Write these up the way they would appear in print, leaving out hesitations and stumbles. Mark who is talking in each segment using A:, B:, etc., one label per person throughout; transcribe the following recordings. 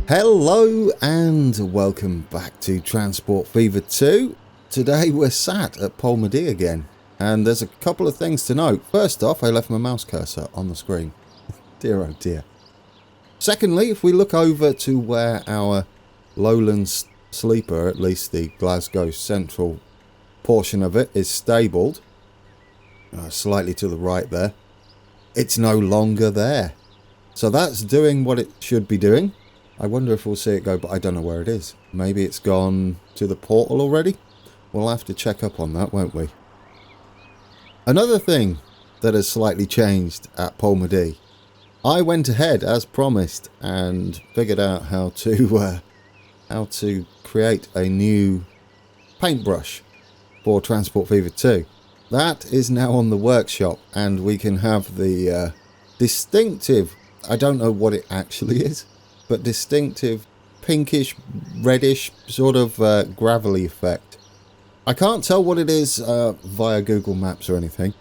A: Hello and welcome back to Transport Fever 2. Today we're sat at Polmadie again, and there's a couple of things to note. First off, I left my mouse cursor on the screen. Dear oh dear. Secondly, if we look over to where our Lowlands sleeper, at least the Glasgow Central portion of it, is stabled, slightly to the right there, it's no longer there. So that's doing what it should be doing. I wonder if we'll see it go, but I don't know where it is. Maybe it's gone to the portal already? We'll have to check up on that, won't we? Another thing that has slightly changed at Polmadie. I went ahead, as promised, and figured out how to create a new paintbrush for Transport Fever 2. That is now on the workshop, and we can have the distinctive, I don't know what it actually is, but distinctive pinkish, reddish, sort of gravelly effect. I can't tell what it is via Google Maps or anything,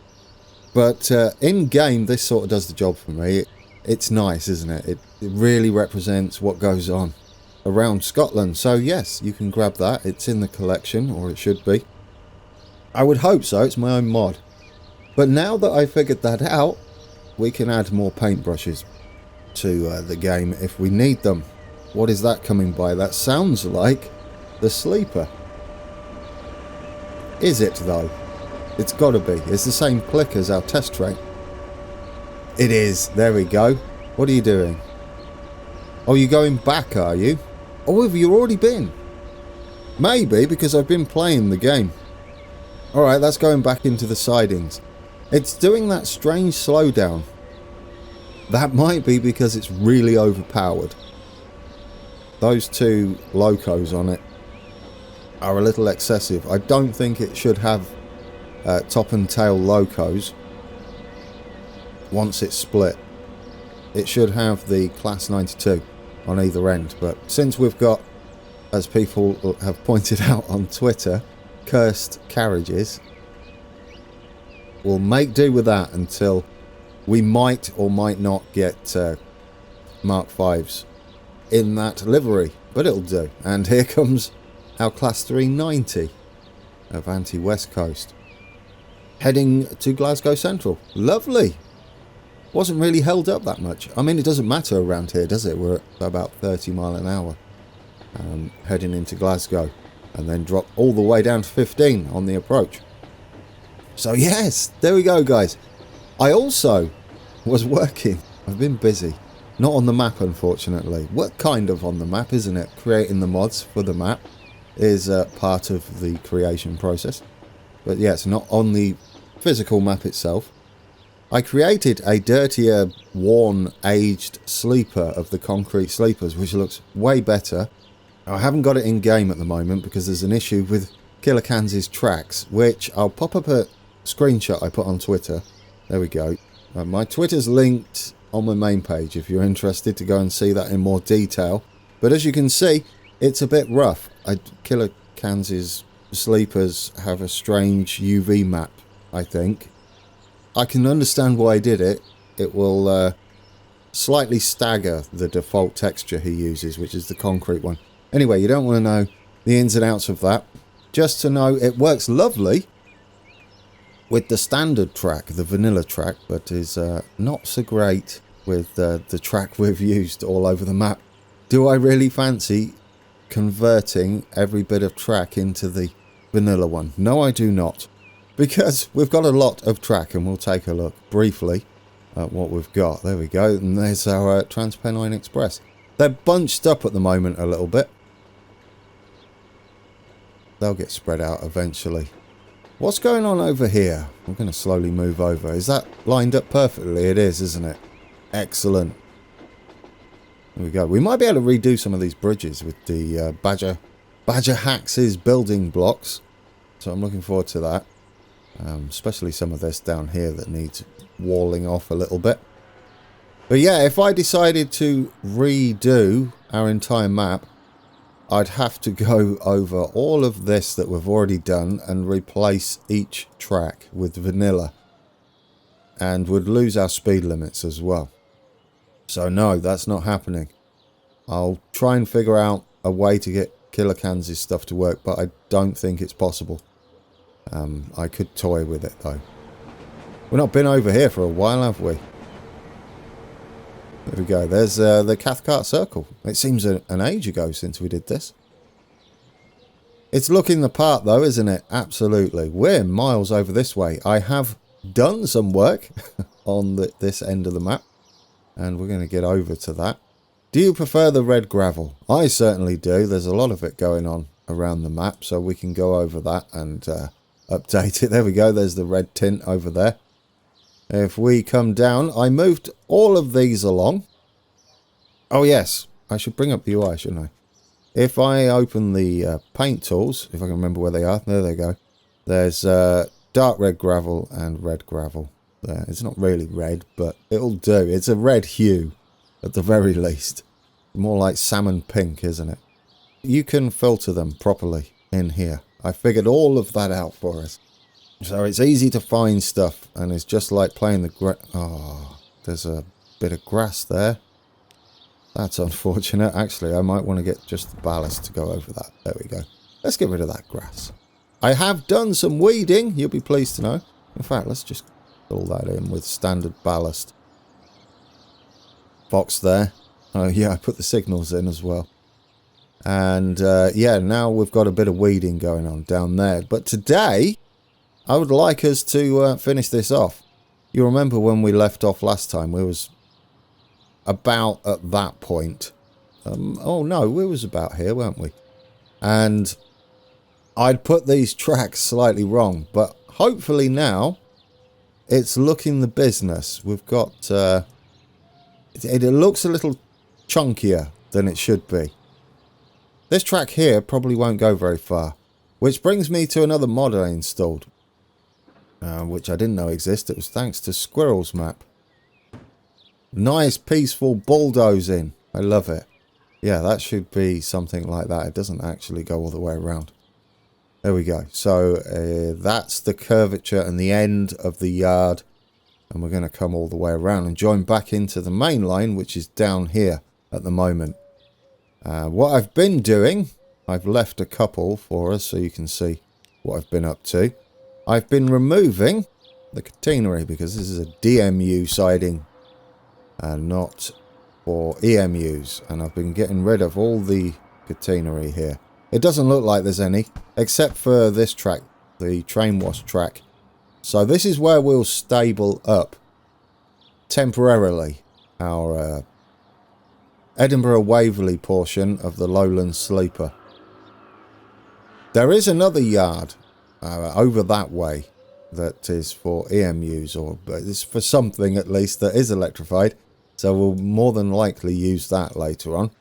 A: but in-game this sort of does the job for me. It's nice, isn't it? It really represents what goes on around Scotland. So yes, you can grab that. It's in the collection, or it should be. I would hope so, it's my own mod. But now that I figured that out, we can add more paintbrushes to the game if we need them. What is that coming by? That sounds like the sleeper. Is it though? It's got to be. It's the same click as our test train. It is. There we go. What are you doing? Oh, you're going back, are you? Or have you already been? Maybe, because I've been playing the game. Alright, that's going back into the sidings. It's doing that strange slowdown. That might be because it's really overpowered. Those two locos on it are a little excessive. I don't think it should have top and tail locos once it's split. It should have the Class 92 on either end. But since we've got, as people have pointed out on Twitter, cursed carriages, we'll make do with that until we might or might not get Mark 5s in that livery, but it'll do. And here comes our Class 390 of Anti-West Coast, heading to Glasgow Central. Lovely. Wasn't really held up that much. I mean, it doesn't matter around here, does it? We're at about 30 mile an hour heading into Glasgow, and then drop all the way down to 15 on the approach. So yes, there we go, guys. I also was working. I've been busy. Not on the map, unfortunately. What kind of on the map, isn't it? Creating the mods for the map is part of the creation process. But yes, not on the physical map itself. I created a dirtier, worn, aged sleeper of the concrete sleepers, which looks way better. I haven't got it in game at the moment because there's an issue with Killer Kans's tracks, which I'll pop up a screenshot I put on Twitter. There we go. My Twitter's linked on my main page if you're interested to go and see that in more detail. But as you can see, it's a bit rough. Killer Kans's sleepers have a strange UV map, I think. I can understand why I did it. It will slightly stagger the default texture he uses, which is the concrete one. Anyway, you don't want to know the ins and outs of that. Just to know it works lovely with the standard track, the vanilla track, but is not so great with the track we've used all over the map. Do I really fancy converting every bit of track into the vanilla one? No, I do not. Because we've got a lot of track, and we'll take a look briefly at what we've got. There we go, and there's our Transpennine Express. They're bunched up at the moment a little bit. They'll get spread out eventually. What's going on over here? I'm going to slowly move over. Is that lined up perfectly? It is, isn't it? Excellent. There we go. We might be able to redo some of these bridges with the Badger Hax's building blocks. So I'm looking forward to that. Especially some of this down here that needs walling off a little bit. But yeah, if I decided to redo our entire map, I'd have to go over all of this that we've already done and replace each track with vanilla. And would lose our speed limits as well. So no, that's not happening. I'll try and figure out a way to get Killer Cans' stuff to work, but I don't think it's possible. I could toy with it, though. We've not been over here for a while, have we? There we go. There's the Cathcart Circle. It seems an age ago since we did this. It's looking the part, though, isn't it? Absolutely. We're miles over this way. I have done some work on this end of the map, and we're going to get over to that. Do you prefer the red gravel? I certainly do. There's a lot of it going on around the map, so we can go over that and update it. There we go. There's the red tint over there. If we come down, I moved all of these along. Oh, yes. I should bring up the UI, shouldn't I? If I open the paint tools, if I can remember where they are, there they go. There's dark red gravel and red gravel there. It's not really red, but it'll do. It's a red hue, at the very least. More like salmon pink, isn't it? You can filter them properly in here. I figured all of that out for us. So it's easy to find stuff, and it's just like playing the oh, there's a bit of grass there. That's unfortunate. Actually, I might want to get just the ballast to go over that. There we go. Let's get rid of that grass. I have done some weeding, you'll be pleased to know. In fact, let's just fill that in with standard ballast. Box there. Oh yeah, I put the signals in as well. And yeah, now we've got a bit of weeding going on down there. But today, I would like us to finish this off. You remember when we left off last time, we was about at that point. Oh no, we was about here, weren't we? And I'd put these tracks slightly wrong, but hopefully now it's looking the business. We've got it looks a little chunkier than it should be. This track here probably won't go very far, which brings me to another mod I installed, which I didn't know existed. It was thanks to Squirrel's map. Nice peaceful bulldozing. I love it. Yeah, that should be something like that. It doesn't actually go all the way around. There we go. So that's the curvature and the end of the yard. And we're going to come all the way around and join back into the main line, which is down here at the moment. What I've been doing, I've left a couple for us so you can see what I've been up to. I've been removing the catenary because this is a DMU siding and not for EMUs, and I've been getting rid of all the catenary here. It doesn't look like there's any, except for this track, the train wash track. So this is where we'll stable up temporarily our Edinburgh Waverley portion of the Lowland Sleeper. There is another yard over that way that is for EMUs, or it's for something at least that is electrified. So we'll more than likely use that later on.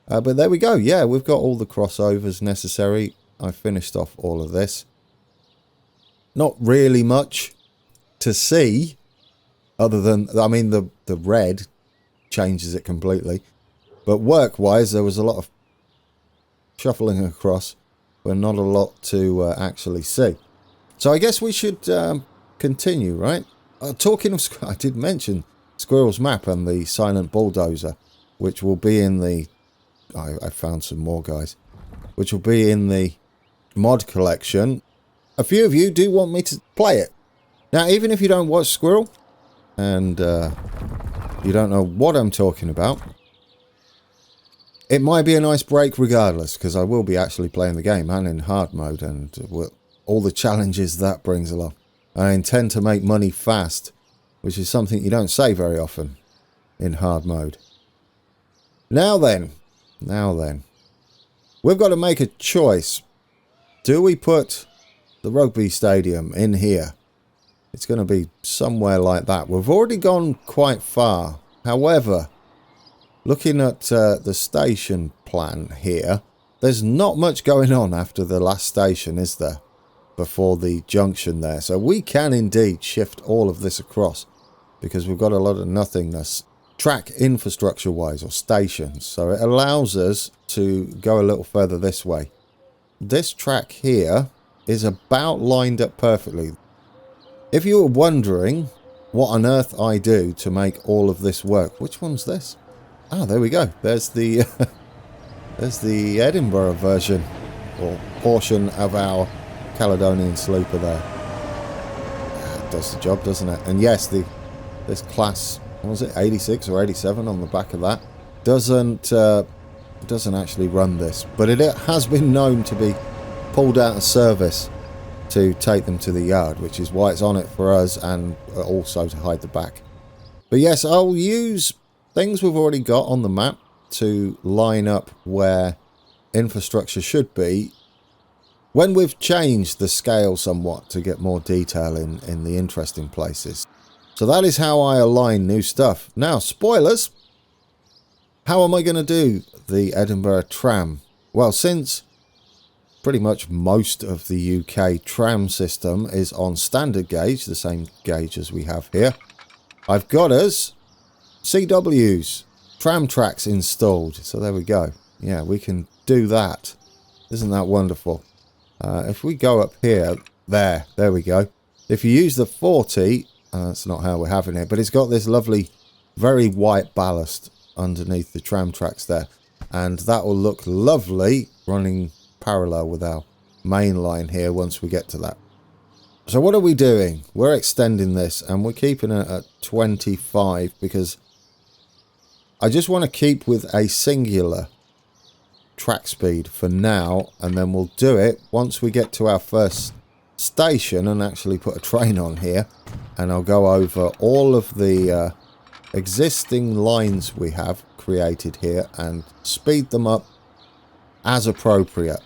A: But there we go. Yeah, we've got all the crossovers necessary. I finished off all of this. Not really much to see other than, I mean, the red changes it completely. But work-wise, there was a lot of shuffling across, but not a lot to actually see. So I guess we should continue, right? Talking of, I did mention Squirrel's map and the silent bulldozer, which will be in the, I found some more, guys, which will be in the mod collection. A few of you do want me to play it. Now, even if you don't watch Squirrel and you don't know what I'm talking about, it might be a nice break regardless, because I will be actually playing the game and in hard mode and all the challenges that brings along. I intend to make money fast, which is something you don't say very often in hard mode. Now then, we've got to make a choice. Do we put the rugby stadium in here? It's going to be somewhere like that. We've already gone quite far. However, looking at the station plan here, there's not much going on after the last station, is there? Before the junction there. So we can indeed shift all of this across, because we've got a lot of nothingness track infrastructure wise, or stations. So it allows us to go a little further this way. This track here is about lined up perfectly. If you were wondering what on earth I do to make all of this work, which one's this? Ah, there we go. There's the there's the Edinburgh version, or portion of our Caledonian sleeper there. It does the job, doesn't it? And yes, this class, what was it, 86 or 87 on the back of that, doesn't actually run this, but it has been known to be pulled out of service to take them to the yard, which is why it's on it for us, and also to hide the back. But yes, I'll use things we've already got on the map to line up where infrastructure should be when we've changed the scale somewhat to get more detail in the interesting places. So that is how I align new stuff. Now, spoilers. How am I going to do the Edinburgh Tram? Well, since pretty much most of the UK tram system is on standard gauge, the same gauge as we have here, I've got us CWs, Tram Tracks installed. So there we go. Yeah, we can do that. Isn't that wonderful? If we go up here, there we go. If you use the 40, that's not how we're having it, but it's got this lovely, very white ballast underneath the tram tracks there. And that will look lovely running parallel with our main line here once we get to that. So what are we doing? We're extending this and we're keeping it at 25 because I just want to keep with a singular track speed for now, and then we'll do it once we get to our first station and actually put a train on here, and I'll go over all of the existing lines we have created here and speed them up as appropriate.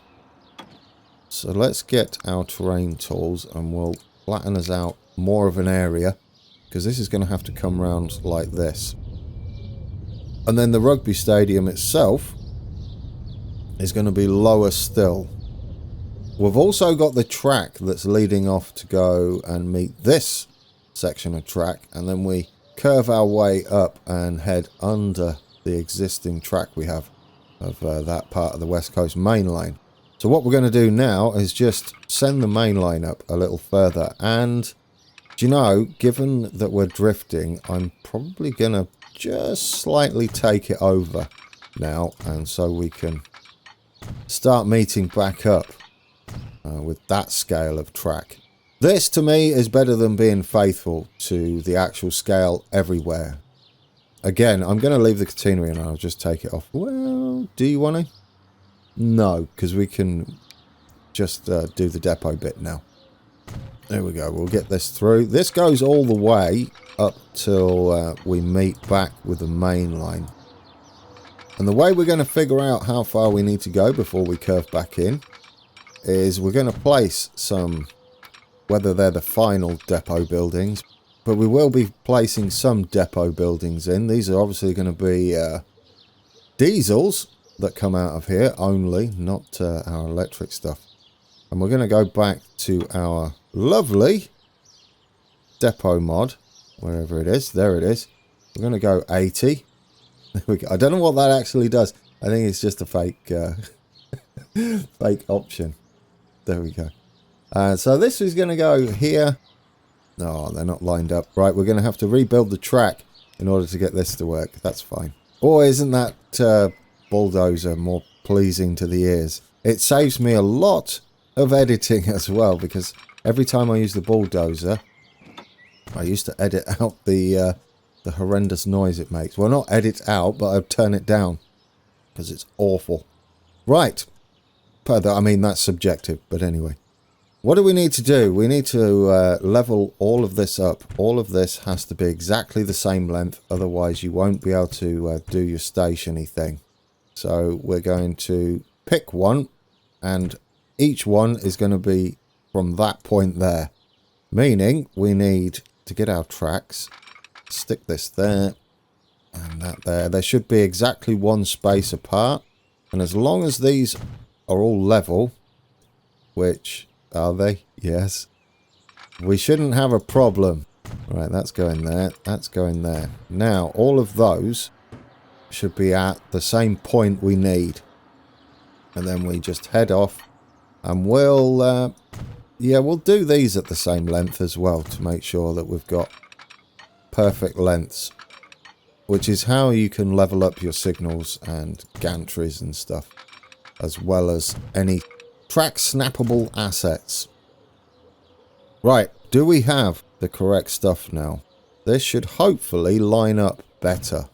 A: So let's get our terrain tools and we'll flatten us out more of an area, because this is going to have to come round like this. And then the rugby stadium itself is going to be lower still. We've also got the track that's leading off to go and meet this section of track, and then we curve our way up and head under the existing track we have of that part of the West Coast main line. So what we're going to do now is just send the main line up a little further, and do you know, given that we're drifting, I'm probably going to just slightly take it over now, and so we can start meeting back up with that scale of track. This to me is better than being faithful to the actual scale everywhere. Again, I'm going to leave the catenary and I'll just take it off. Well, do you want to? No, because we can just do the depot bit now. There we go. We'll get this through. This goes all the way up till we meet back with the main line. And the way we're going to figure out how far we need to go before we curve back in is we're going to place some, whether they're the final depot buildings, but we will be placing some depot buildings in. These are obviously going to be diesels that come out of here only, not our electric stuff. And we're going to go back to our lovely depot mod, wherever it is. There it is. We're going to go 80. There we go. I don't know what that actually does. I think it's just a fake fake option. There we go. So this is going to go here. No, they're not lined up. Right, we're going to have to rebuild the track in order to get this to work. That's fine. Boy, isn't that bulldozer more pleasing to the ears. It saves me a lot of editing as well, because every time I use the bulldozer, I used to edit out the horrendous noise it makes. Well, not edit out, but I'd turn it down because it's awful. Right. I mean, that's subjective, but anyway. What do we need to do? We need to level all of this up. All of this has to be exactly the same length, otherwise you won't be able to do your stationy thing. So we're going to pick one, and each one is going to be from that point there. Meaning we need to get our tracks, stick this there, and that there. There should be exactly one space apart. And as long as these are all level, which are they? Yes. We shouldn't have a problem. Right, that's going there. That's going there. Now, all of those should be at the same point we need. And then we just head off. And we'll, yeah, we'll do these at the same length as well to make sure that we've got perfect lengths. which is how you can level up your signals and gantries and stuff, as well as any track snappable assets. Right, do we have the correct stuff now? This should hopefully line up better.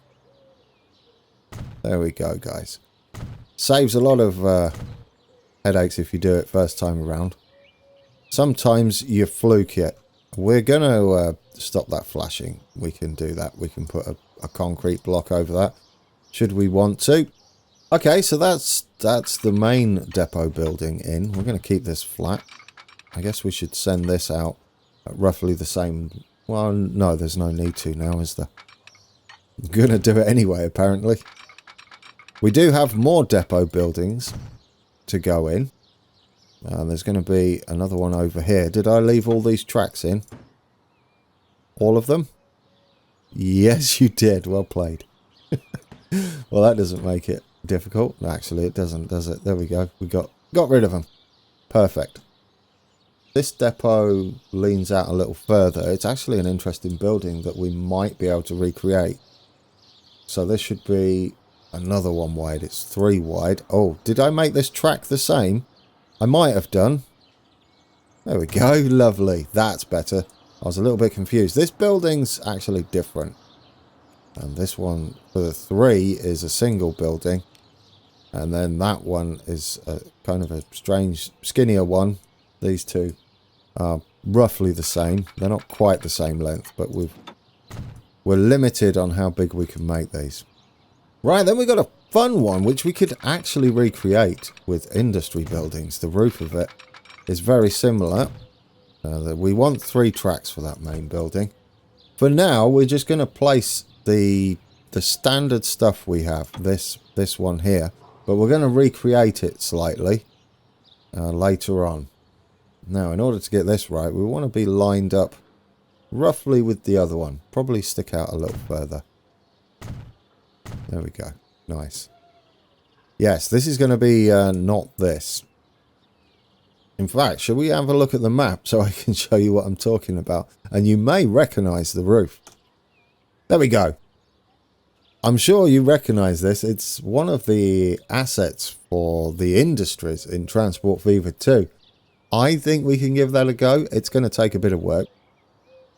A: There we go, guys. Saves a lot of headaches if you do it first time around. Sometimes you fluke it. We're going to stop that flashing. We can do that. We can put a concrete block over that, should we want to. Okay, so that's the main depot building in. We're going to keep this flat. I guess we should send this out at roughly the same... Well, no, there's no need to now, is there? I'm going to do it anyway, apparently. We do have more depot buildings to go in. There's going to be another one over here. Did I leave all these tracks in? All of them? Yes, you did. Well played. Well, that doesn't make it difficult. Actually, it doesn't, does it? There we go. We got rid of them. Perfect. This depot leans out a little further. It's actually an interesting building that we might be able to recreate. So this should be another one wide. It's 3 wide. Oh, did I make this track the same? I might have done. There we go. Lovely. That's better. I was a little bit confused. This building's actually different. And this one for the 3 is a single building. And then that one is a kind of a strange, skinnier one. These two are roughly the same. They're not quite the same length, but we're limited on how big we can make these. Right, then we got a fun one, which we could actually recreate with industry buildings. The roof of it is very similar. We want 3 tracks for that main building. For now, we're just going to place the standard stuff we have, this one here, but we're going to recreate it slightly later on. Now, in order to get this right, we want to be lined up roughly with the other one. Probably stick out a little further. There we go. Nice. Yes, this is going to be not this. In fact, shall we have a look at the map so I can show you what I'm talking about? And you may recognise the roof. There we go. I'm sure you recognise this. It's one of the assets for the industries in Transport Fever 2. I think we can give that a go. It's going to take a bit of work.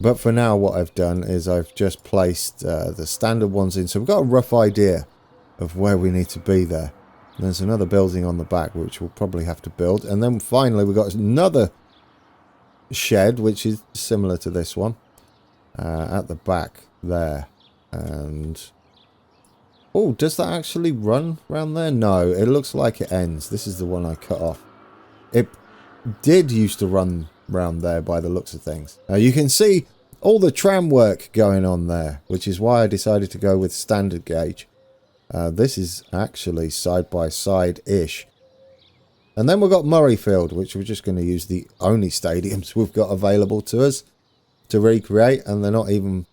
A: But for now, what I've done is I've just placed the standard ones in. So we've got a rough idea of where we need to be there. And there's another building on the back, which we'll probably have to build. And then finally, we've got another shed, which is similar to this one, at the back there. And... oh, does that actually run around there? No, it looks like it ends. This is the one I cut off. It did used to run round there by the looks of things. Now you can see all the tram work going on there, which is why I decided to go with standard gauge. This is actually side-by-side-ish. And then we've got Murrayfield, which we're just going to use the only stadiums we've got available to us to recreate. And they're not even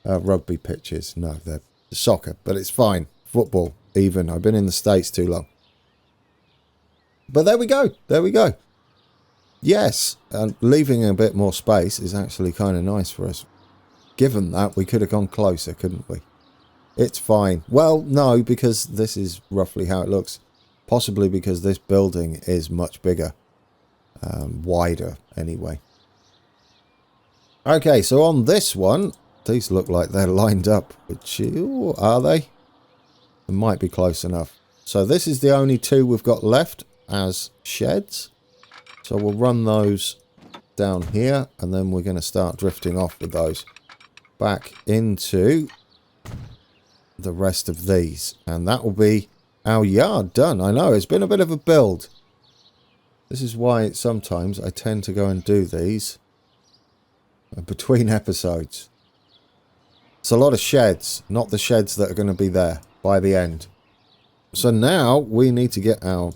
A: rugby pitches. No, they're soccer, but it's fine. Football, even. I've been in the States too long. But there we go. There we go. Yes, and leaving a bit more space is actually kind of nice for us. Given that, we could have gone closer, couldn't we? It's fine. Well, no, because this is roughly how it looks. Possibly because this building is much bigger. Wider, anyway. Okay, so on this one, these look like they're lined up. Which, ooh, are they? It might be close enough. So this is the only 2 we've got left as sheds. So we'll run those down here, and then we're going to start drifting off with those back into the rest of these. And that will be our yard done. I know, it's been a bit of a build. This is why sometimes I tend to go and do these between episodes. It's a lot of sheds, not the sheds that are going to be there by the end. So now we need to get our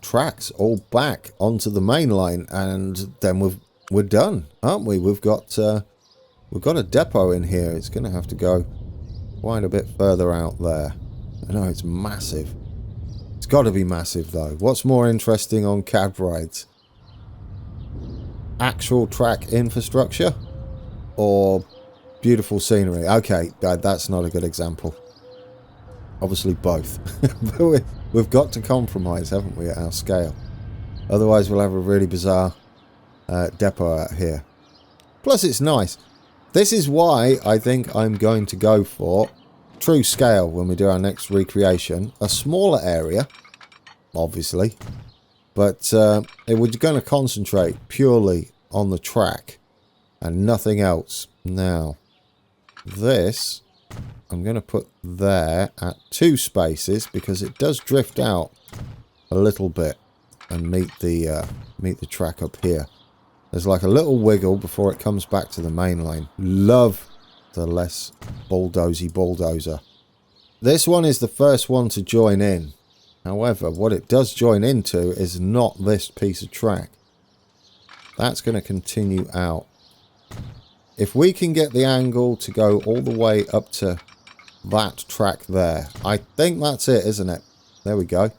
A: tracks all back onto the main line, and then we're done, aren't we? We've got a depot in here. It's going to have to go quite a bit further out there. I know it's massive. It's got to be massive though. What's more interesting on cab rides? Actual track infrastructure or beautiful scenery. Okay, that's not a good example. Obviously both. But we've got to compromise, haven't we, at our scale? Otherwise we'll have a really bizarre depot out here. Plus it's nice. This is why I think I'm going to go for true scale when we do our next recreation. A smaller area, obviously. But we're going to concentrate purely on the track and nothing else. Now, this I'm going to put there at 2 spaces because it does drift out a little bit and meet the track up here. There's like a little wiggle before it comes back to the main line. Love the less bulldozer. This one is the first one to join in. However, what it does join into is not this piece of track. That's going to continue out. If we can get the angle to go all the way up to that track there, I think that's it, isn't it? There we go.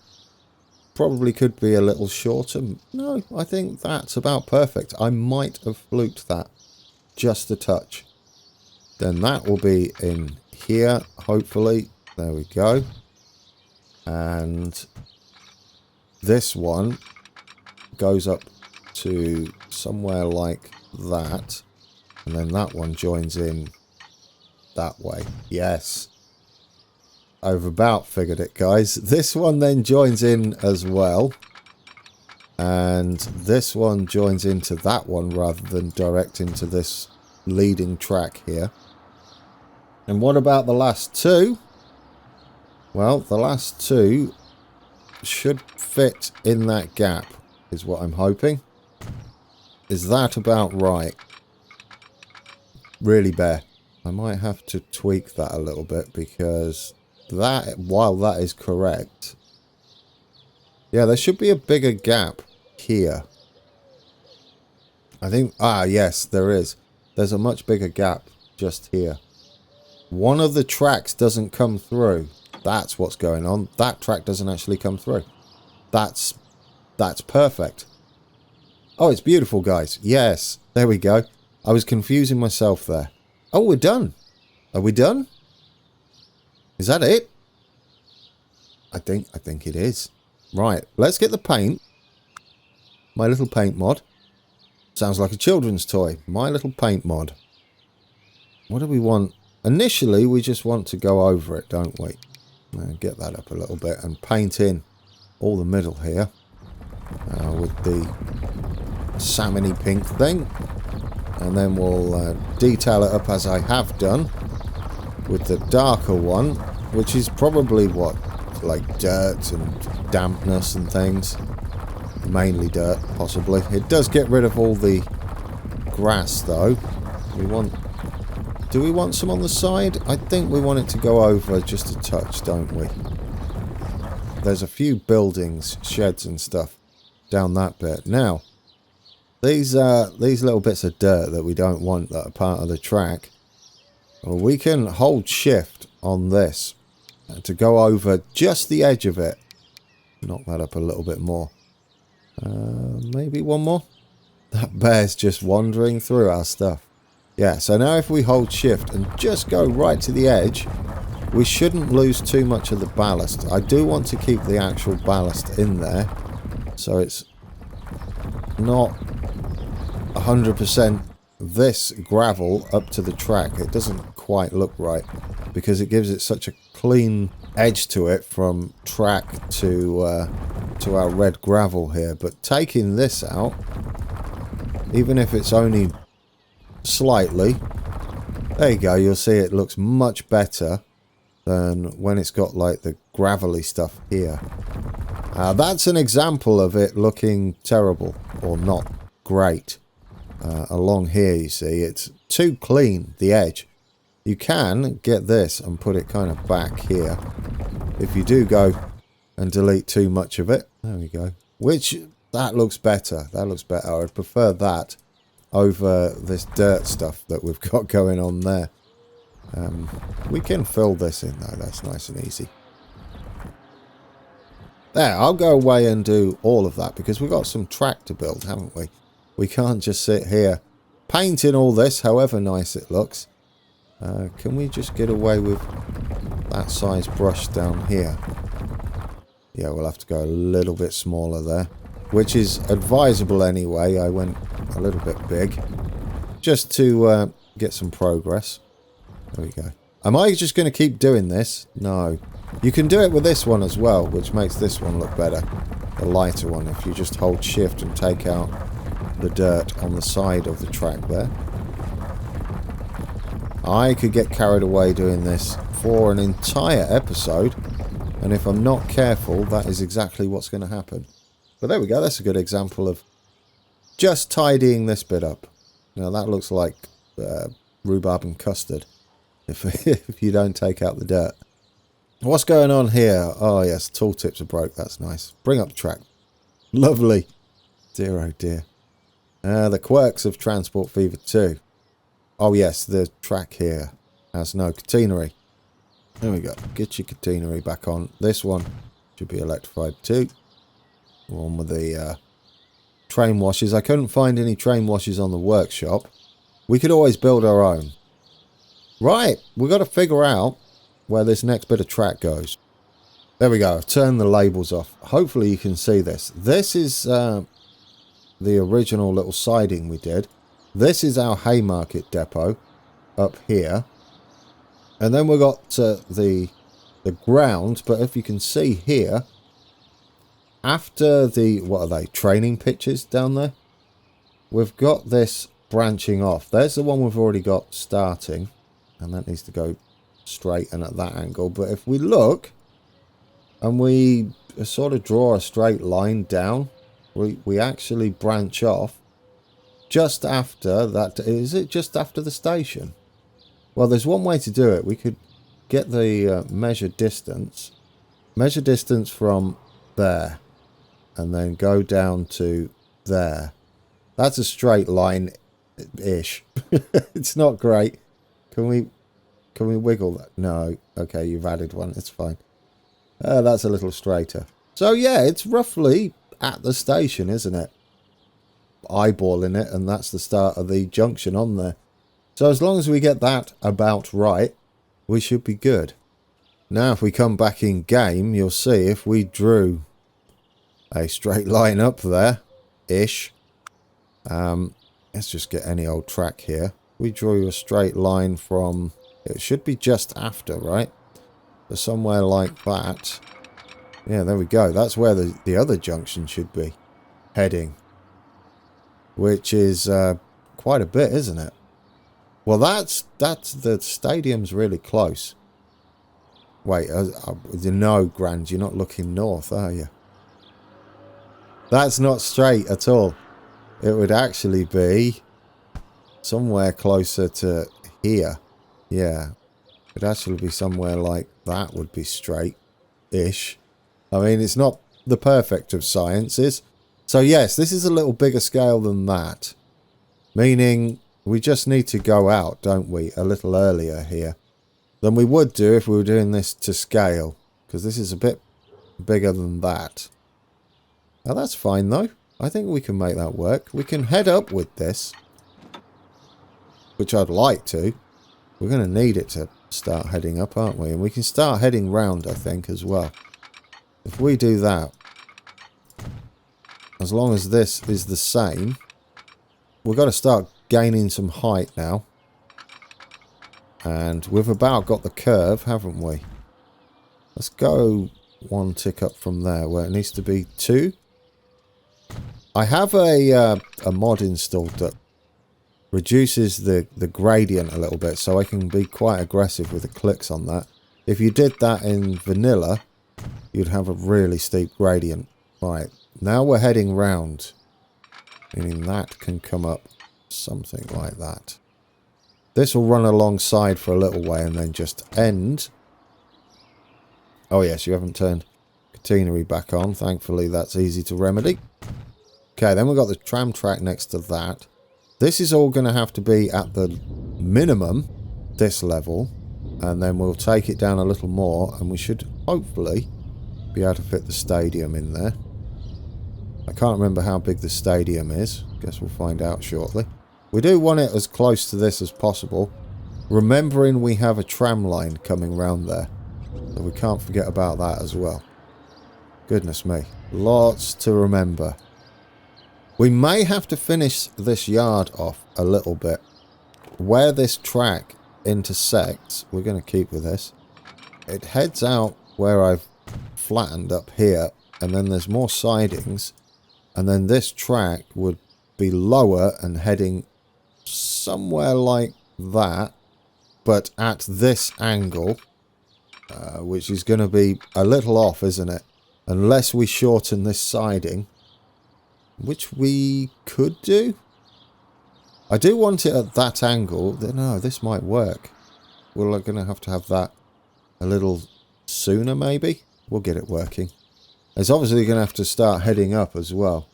A: Probably could be a little shorter. No, I think that's about perfect. I might have fluked that just a touch. Then that will be in here, hopefully. There we go. And this one goes up to somewhere like that. And then that one joins in that way. Yes. I've about figured it, guys. This one then joins in as well. And this one joins into that one rather than direct into this leading track here. And what about the last 2? Well, the last 2 should fit in that gap, is what I'm hoping. Is that about right? Really bare. I might have to tweak that a little bit because that, while that is correct, yeah, there should be a bigger gap here. I think, yes, there is. There's a much bigger gap just here. One of the tracks doesn't come through. That's what's going on. That track doesn't actually come through. That's perfect. Oh, it's beautiful, guys. Yes, there we go. I was confusing myself there. Oh, we're done. Are we done? Is that it? I think it is. Right, let's get the paint. My Little Paint mod. Sounds like a children's toy. My Little Paint mod. What do we want? Initially, we just want to go over it, don't we? Get that up a little bit and paint in all the middle here with the salmony pink thing. And then we'll detail it up as I have done with the darker one, which is probably what, like dirt and dampness and things. Mainly dirt, possibly. It does get rid of all the grass, though. Do we want some on the side? I think we want it to go over just a touch, don't we? There's a few buildings, sheds and stuff down that bit. Now, these little bits of dirt that we don't want that are part of the track, well, we can hold shift on this to go over just the edge of it. Knock that up a little bit more. Maybe one more? That bear's just wandering through our stuff. Yeah, so now if we hold shift and just go right to the edge, we shouldn't lose too much of the ballast. I do want to keep the actual ballast in there, so it's not 100% this gravel up to the track. It doesn't quite look right because it gives it such a clean edge to it from track to our red gravel here. But taking this out, even if it's only slightly, there you go, you'll see it looks much better than when it's got like the gravelly stuff here. That's an example of it looking terrible or not great. Along here, you see, it's too clean, the edge. You can get this and put it kind of back here if you do go and delete too much of it. There we go. Which, that looks better. That looks better. I'd prefer that over this dirt stuff that we've got going on there. We can fill this in though. That's nice and easy. There, I'll go away and do all of that because we've got some track to build, haven't we? We can't just sit here painting all this, however nice it looks, Can we just get away with that size brush down here? Yeah, we'll have to go a little bit smaller there, which is advisable anyway. I went a little bit big just to get some progress. There we go. Am I just going to keep doing this? No. You can do it with this one as well, which makes this one look better. The lighter one, if you just hold shift and take out the dirt on the side of the track there. I could get carried away doing this for an entire episode, and if I'm not careful, that is exactly what's going to happen. But there we go, that's a good example of just tidying this bit up. Now that looks like rhubarb and custard, if you don't take out the dirt. What's going on here? Oh yes, tooltips are broke, that's nice. Bring up the track. Lovely. Dear oh dear. The quirks of Transport Fever 2. Oh yes, the track here has no catenary. There we go. Get your catenary back on. This one should be electrified too. One with the train washers. I couldn't find any train washers on the workshop. We could always build our own. Right, we've got to figure out where this next bit of track goes. There we go. I've turned the labels off. Hopefully you can see this. This is the original little siding we did. This is our Haymarket depot up here. And then we've got the ground, but if you can see here, after the, what are they, training pitches down there? We've got this branching off. There's the one we've already got starting, and that needs to go straight and at that angle. But if we look, and we sort of draw a straight line down, we actually branch off just after that. Is it just after the station? Well, there's one way to do it. We could get the measure distance from there, and then go down to there. That's a straight line-ish. It's not great. Can we wiggle that? No. Okay, you've added one. It's fine. That's a little straighter. So yeah, it's roughly at the station, isn't it? Eyeballing it, and that's the start of the junction on there. So as long as we get that about right, we should be good. Now if we come back in game, you'll see if we drew a straight line up there, ish. Let's just get any old track here. We drew a straight line from, it should be just after, right? So somewhere like that. Yeah, there we go. That's where the other junction should be heading. Which is quite a bit, isn't it? Well, that's the stadium's really close. Wait, no, Grand, you're not looking north, are you? That's not straight at all. It would actually be somewhere closer to here. Yeah, it'd actually be somewhere like that would be straight-ish. I mean, it's not the perfect of sciences. So yes, this is a little bigger scale than that. Meaning we just need to go out, don't we, a little earlier here than we would do if we were doing this to scale. Because this is a bit bigger than that. Now that's fine though. I think we can make that work. We can head up with this. Which I'd like to. We're going to need it to start heading up, aren't we? And we can start heading round, I think, as well. If we do that, as long as this is the same, we've got to start gaining some height now. And we've about got the curve, haven't we? Let's go one tick up from there, where it needs to be 2. I have a mod installed that reduces the gradient a little bit, so I can be quite aggressive with the clicks on that. If you did that in vanilla, you'd have a really steep gradient. Right, now we're heading round, meaning that can come up something like that. This will run alongside for a little way and then just end. Oh yes, you haven't turned catenary back on. Thankfully, that's easy to remedy. Okay, then we've got the tram track next to that. This is all going to have to be at the minimum, this level. And then we'll take it down a little more. And we should hopefully be able to fit the stadium in there. I can't remember how big the stadium is. Guess we'll find out shortly. We do want it as close to this as possible. Remembering we have a tram line coming round there. So we can't forget about that as well. Goodness me. Lots to remember. We may have to finish this yard off a little bit. Where this track intersects, we're going to keep with this. It heads out where I've flattened up here, and then there's more sidings, and then this track would be lower and heading somewhere like that, but at this angle, which is going to be a little off, isn't it? Unless we shorten this siding, which we could do. I do want it at that angle. No, this might work. We're going to have that a little sooner, maybe. We'll get it working. It's obviously going to have to start heading up as well.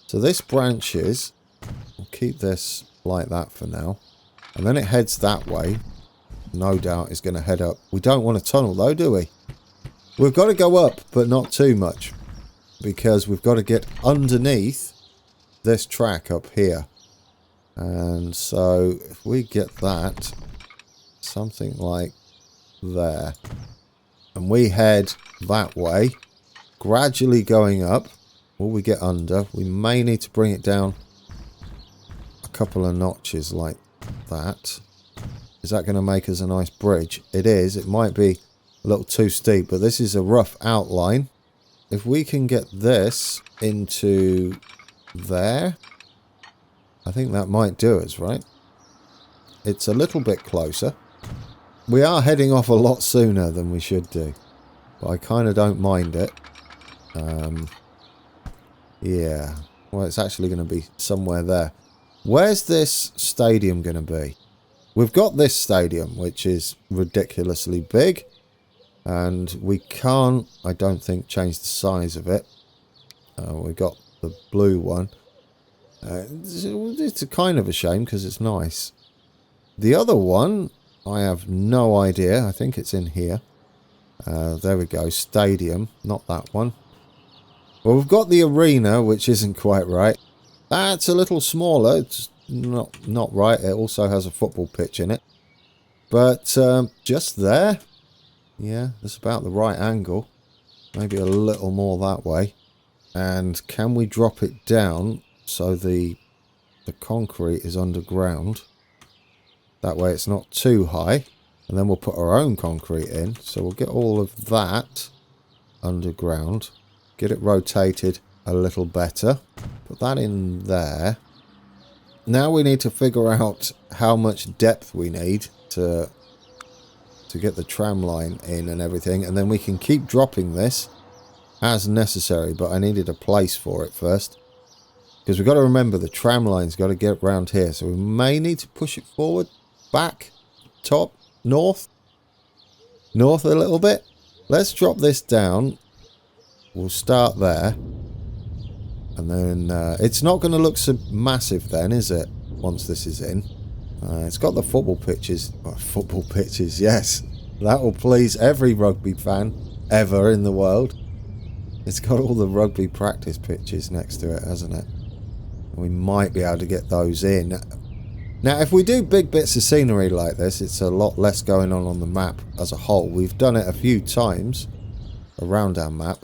A: So this branches. We'll keep this like that for now. And then it heads that way. No doubt it's going to head up. We don't want a tunnel though, do we? We've got to go up, but not too much. Because we've got to get underneath this track up here. And so if we get that, something like there. And we head that way, gradually going up. Will we get under? We may need to bring it down a couple of notches like that. Is that going to make us a nice bridge? It is. It might be a little too steep, but this is a rough outline. If we can get this into there, I think that might do us, right? It's a little bit closer. We are heading off a lot sooner than we should do, but I kind of don't mind it. Yeah, well, it's actually going to be somewhere there. Where's this stadium going to be? We've got this stadium, which is ridiculously big, and we can't, I don't think, change the size of it. We've got the blue one. It's a kind of a shame because it's nice. The other one, I have no idea. I think it's in here. There we go. Stadium. Not that one. Well, we've got the arena, which isn't quite right. That's a little smaller. It's not right. It also has a football pitch in it. But just there. Yeah, that's about the right angle. Maybe a little more that way. And can we drop it down so the concrete is underground? That way it's not too high. And then we'll put our own concrete in. So we'll get all of that underground. Get it rotated a little better. Put that in there. Now we need to figure out how much depth we need to get the tram line in and everything. And then we can keep dropping this as necessary. But I needed a place for it first. Because we've got to remember the tram line's got to get round here. So we may need to push it forward, back, top, north. North a little bit. Let's drop this down. We'll start there. And then it's not going to look so massive then, is it? Once this is in. It's got the football pitches. Oh, football pitches, yes. That will please every rugby fan ever in the world. It's got all the rugby practice pitches next to it, hasn't it? We might be able to get those in. Now, if we do big bits of scenery like this, it's a lot less going on the map as a whole. We've done it a few times around our map.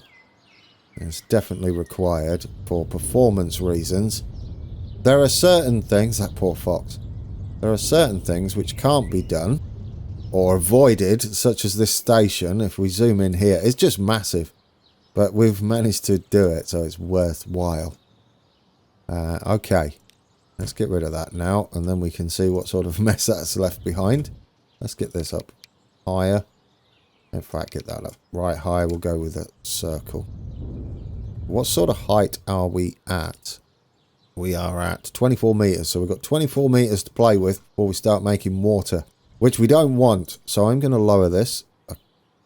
A: It's definitely required for performance reasons. There are certain things, that poor fox, there are certain things which can't be done or avoided, such as this station. If we zoom in here, it's just massive. But we've managed to do it, so it's worthwhile. Okay, let's get rid of that now, and then we can see what sort of mess that's left behind. Let's get this up higher. In fact, get that up right high. We'll go with a circle. What sort of height are we at? We are at 24 metres, so we've got 24 metres to play with before we start making water, which we don't want. So I'm going to lower this a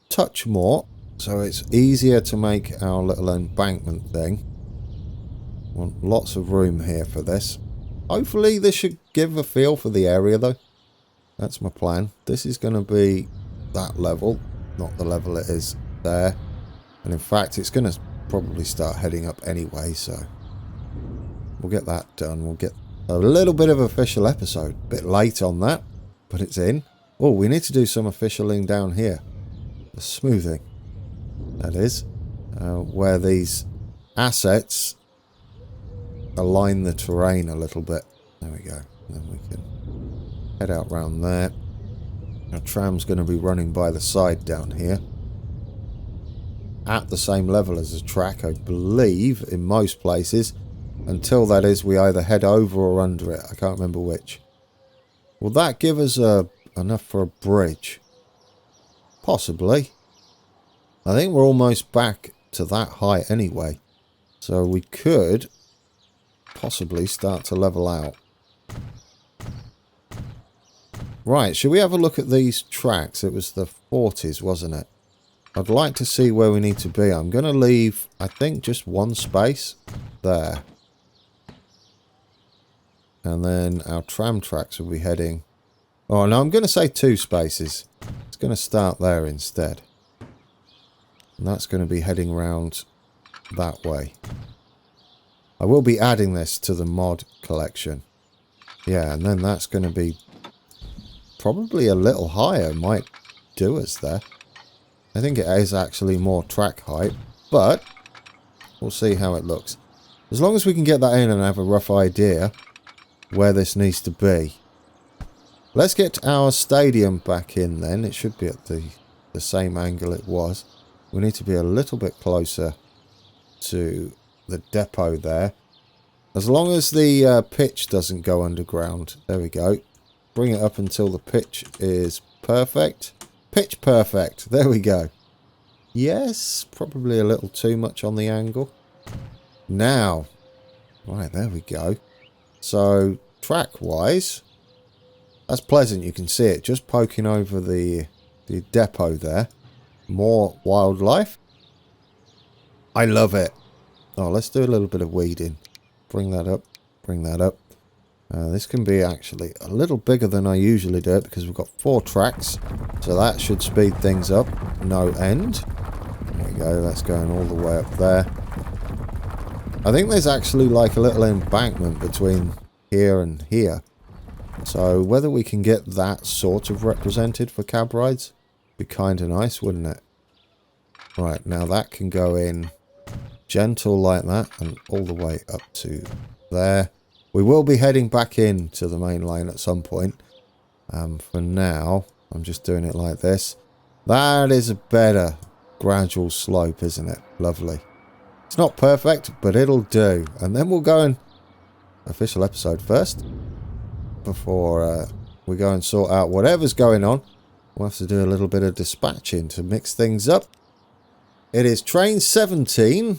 A: touch more, so it's easier to make our little embankment thing. Want lots of room here for this. Hopefully this should give a feel for the area though. That's my plan. This is going to be that level, not the level it is there. And in fact, it's going to probably start heading up anyway, so we'll get that done. We'll get a little bit of official episode. A bit late on that, but it's in. Oh, we need to do some officialing down here. The smoothing, that is. Where these assets align the terrain a little bit. There we go. Then we can head out round there. Our tram's going to be running by the side down here. At the same level as the track, I believe, in most places. Until, that is, we either head over or under it. I can't remember which. Will that give us enough for a bridge? Possibly. I think we're almost back to that height anyway. So we could possibly start to level out. Right, should we have a look at these tracks? It was the 40s, wasn't it? I'd like to see where we need to be. I'm going to leave, I think, just one space there. And then our tram tracks will be heading... Oh, no, I'm going to say 2 spaces. It's going to start there instead. And that's going to be heading round that way. I will be adding this to the mod collection. Yeah, and then that's going to be probably a little higher. Might do us there. I think it is actually more track height, but we'll see how it looks. As long as we can get that in and have a rough idea where this needs to be. Let's get our stadium back in then. It should be at the same angle it was. We need to be a little bit closer to the depot there. As long as the pitch doesn't go underground. There we go. Bring it up until the pitch is perfect. Pitch perfect. There we go. Yes, probably a little too much on the angle. Now. Right, there we go. So, track-wise, that's pleasant. You can see it just poking over the depot there. More wildlife. I love it. Oh, let's do a little bit of weeding. Bring that up. Bring that up. This can be actually a little bigger than I usually do it because we've got 4 tracks. So that should speed things up. No end. There we go. That's going all the way up there. I think there's actually like a little embankment between here and here. So whether we can get that sort of represented for cab rides would be kind of nice, wouldn't it? Right, now that can go in gentle like that and all the way up to there. We will be heading back into the main lane at some point. For now, I'm just doing it like this. That is a better gradual slope, isn't it? Lovely. It's not perfect, but it'll do. And then we'll go and... Official episode first. Before we go and sort out whatever's going on. We'll have to do a little bit of dispatching to mix things up. It is train 17.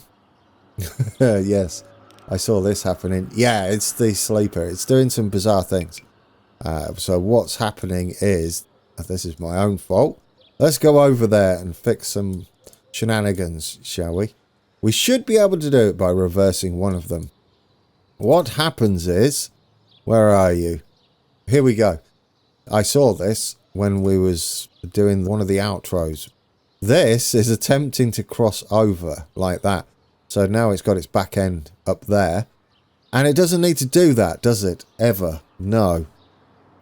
A: Yes, I saw this happening. Yeah, it's the sleeper. It's doing some bizarre things. So what's happening is... This is my own fault. Let's go over there and fix some shenanigans, shall we? We should be able to do it by reversing one of them. What happens is... Where are you? Here we go. I saw this when we was doing one of the outros. This is attempting to cross over like that. So now it's got its back end up there. And it doesn't need to do that, does it? Ever. No.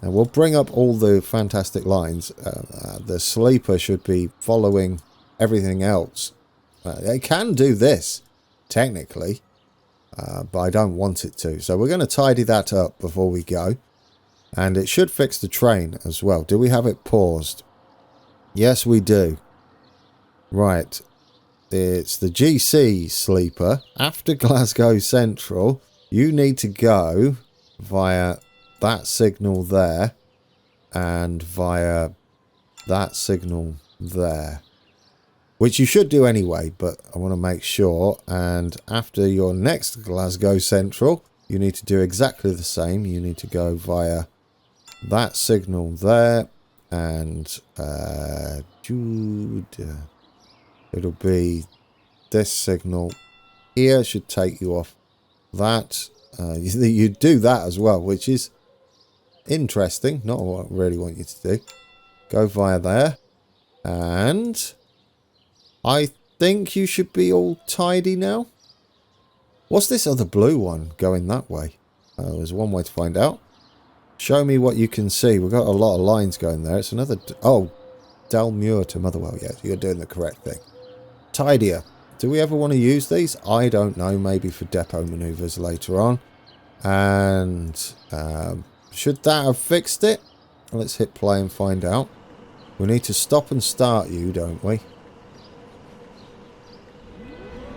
A: And we'll bring up all the fantastic lines. The sleeper should be following everything else. It can do this, technically. But I don't want it to. So we're going to tidy that up before we go. And it should fix the train as well. Do we have it paused? Yes, we do. Right. It's the GC sleeper. After Glasgow Central, you need to go via that signal there. And via that signal there. Which you should do anyway, but I want to make sure. And after your next Glasgow Central, you need to do exactly the same. You need to go via that signal there. And it'll be this signal here. Should take you off that. You do that as well, which is interesting. Not what I really want you to do. Go via there. And... I think you should be all tidy now. What's this other blue one going that way? There's one way to find out. Show me what you can see. We've got a lot of lines going there. It's another... Oh, Dalmuir to Motherwell. Yeah, you're doing the correct thing. Tidier. Do we ever want to use these? I don't know. Maybe for depot manoeuvres later on. And should that have fixed it? Let's hit play and find out. We need to stop and start you, don't we?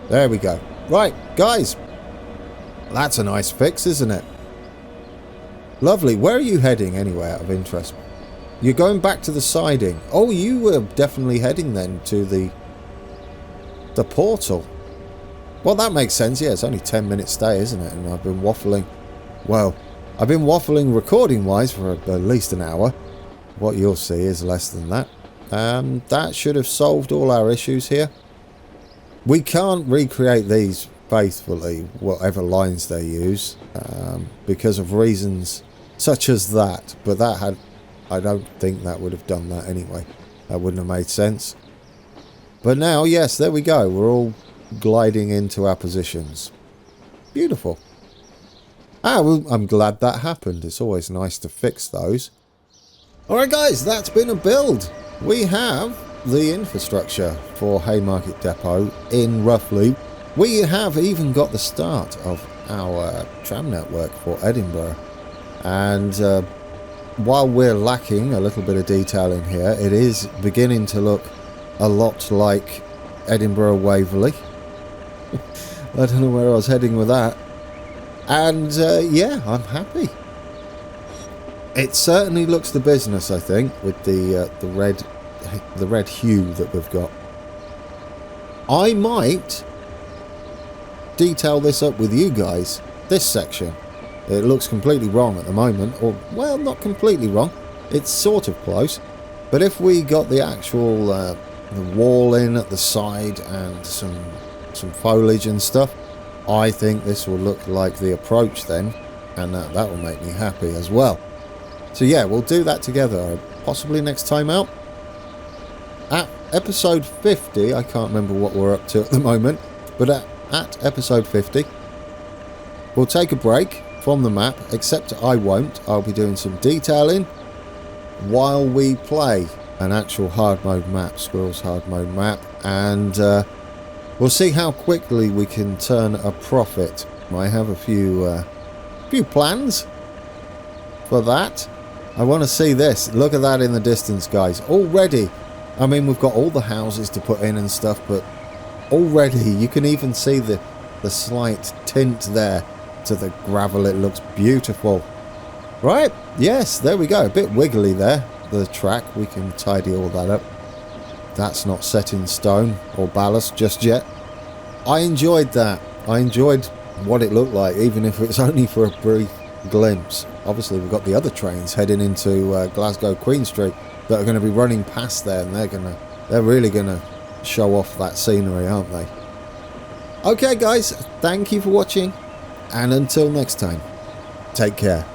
A: There we go. Right, guys. That's a nice fix, isn't it? Lovely. Where are you heading anyway, out of interest? You're going back to the siding. Oh, you were definitely heading then to the portal. Well, that makes sense. Yeah, it's only 10-minute stay, isn't it? And I've been waffling. Well, I've been waffling recording-wise for at least an hour. What you'll see is less than that. That should have solved all our issues here. We can't recreate these faithfully, whatever lines they use, because of reasons such as that. But that had... I don't think that would have done that anyway. That wouldn't have made sense. But now, yes, there we go. We're all gliding into our positions. Beautiful. Ah, well, I'm glad that happened. It's always nice to fix those. Alright guys, that's been a build. We have the infrastructure for Haymarket Depot in roughly. We have even got the start of our tram network for Edinburgh. And while we're lacking a little bit of detail in here, it is beginning to look a lot like Edinburgh Waverley. I don't know where I was heading with that. And yeah, I'm happy. It certainly looks the business, I think, with the red hue that we've got. I might detail this up with you guys. This section, it looks completely wrong at the moment, or well, not completely wrong. It's sort of close. But if we got the actual the wall in at the side and some foliage and stuff, I think this will look like the approach then, and that will make me happy as well. So yeah, we'll do that together, possibly next time out. At episode 50, I can't remember what we're up to at the moment, but at episode 50, we'll take a break from the map, except I won't. I'll be doing some detailing while we play an actual hard mode map, Squirrel's hard mode map, and we'll see how quickly we can turn a profit. I have a few plans for that. I want to see this. Look at that in the distance, guys. Already, I mean, we've got all the houses to put in and stuff, but already you can even see the slight tint there to the gravel. It looks beautiful. Right? Yes, there we go. A bit wiggly there, the track. We can tidy all that up. That's not set in stone or ballast just yet. I enjoyed that. I enjoyed what it looked like, even if it's only for a brief glimpse. Obviously, we've got the other trains heading into Glasgow Queen Street that are going to be running past there, and they're really going to show off that scenery, aren't they? Okay, guys, thank you for watching, and until next time, take care.